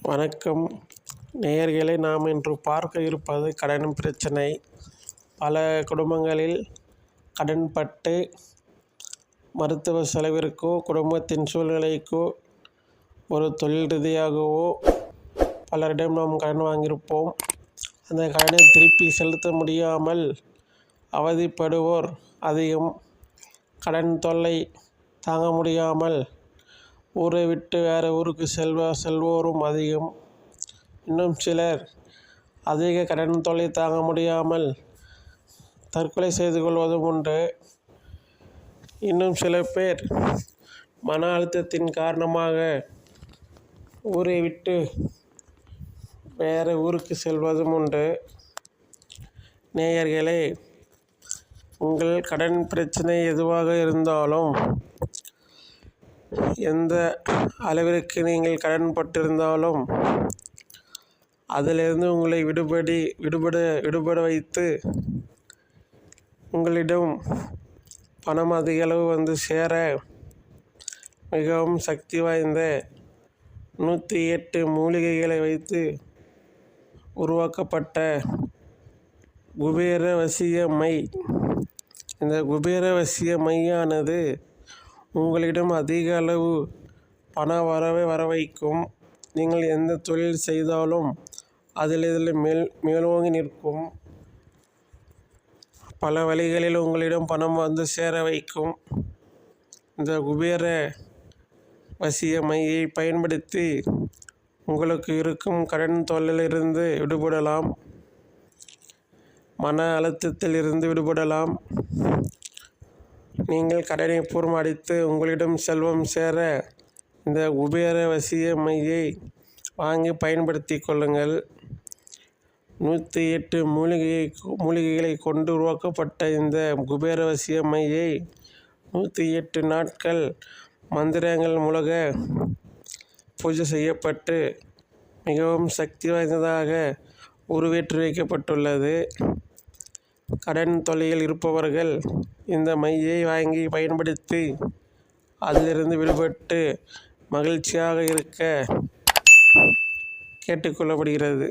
வணக்கம் நேயர்களே, நாம் இன்று பார்க்க இருப்பது கடன் பிரச்சனை. பல குடும்பங்களில் கடன்பட்டு மருத்துவ செலவிற்கோ, குடும்பத்தின் சூழ்நிலைக்கோ, ஒரு தொழில் ரீதியாகவோ பலரிடம் நாம் கடன் வாங்கியிருப்போம். அந்த கடனை திருப்பி செலுத்த முடியாமல் அவதிப்படுவோர் அதிகம். கடன் தொல்லை தாங்க முடியாமல் ஊரை விட்டு வேறு ஊருக்கு செல்வோரும் அதிகம். இன்னும் சிலர் அதிக கடன் தொல்லை தாங்க முடியாமல் தற்கொலை செய்து கொள்வதும் உண்டு. இன்னும் சில பேர் மன அழுத்தத்தின் காரணமாக ஊரை விட்டு வேறு ஊருக்கு செல்வதும் உண்டு. நேயர்களே, உங்கள் கடன் பிரச்சனை எதுவாக இருந்தாலும், எந்த அளவிற்கு நீங்கள் கடன்பட்டிருந்தாலும் அதிலிருந்து உங்களை விடுபட வைத்து உங்களிடம் பணம் அதிக அளவு வந்து சேர மிகவும் சக்தி வாய்ந்த 108 மூலிகைகளை வைத்து உருவாக்கப்பட்ட குபேர வசிய மை. இந்த குபேர வசிய மையானது உங்களிடம் அதிக அளவு பண வரவை வர வைக்கும். நீங்கள் எந்த தொழில் செய்தாலும் அதில் மேலோங்கி நிற்கும். பல வழிகளில் உங்களிடம் பணம் வந்து சேர வைக்கும். இந்த குபேர வசிய மையை பயன்படுத்தி உங்களுக்கு இருக்கும் கடன் தொல்லையிலிருந்து விடுபடலாம். மன அழுத்தத்தில் இருந்து விடுபடலாம். நீங்கள் கடனை பூர்வம் அடித்து உங்களிடம் செல்வம் சேர இந்த குபேர வசிய மையை வாங்கி பயன்படுத்தி கொள்ளுங்கள். 108 மூலிகைகளை கொண்டு உருவாக்கப்பட்ட இந்த குபேர வசிய மையை 108 நாட்கள் மந்திரங்கள் மூலக பூஜை செய்யப்பட்டு மிகவும் சக்தி வாய்ந்ததாக உருவேற்றி வைக்கப்பட்டுள்ளது. கடன் தொல்லையில் இருப்பவர்கள் இந்த மையை வாங்கி பயன்படுத்தி அதிலிருந்து விடுபட்டு மகிழ்ச்சியாக இருக்க கேட்டுக்கொள்ளப்படுகிறது.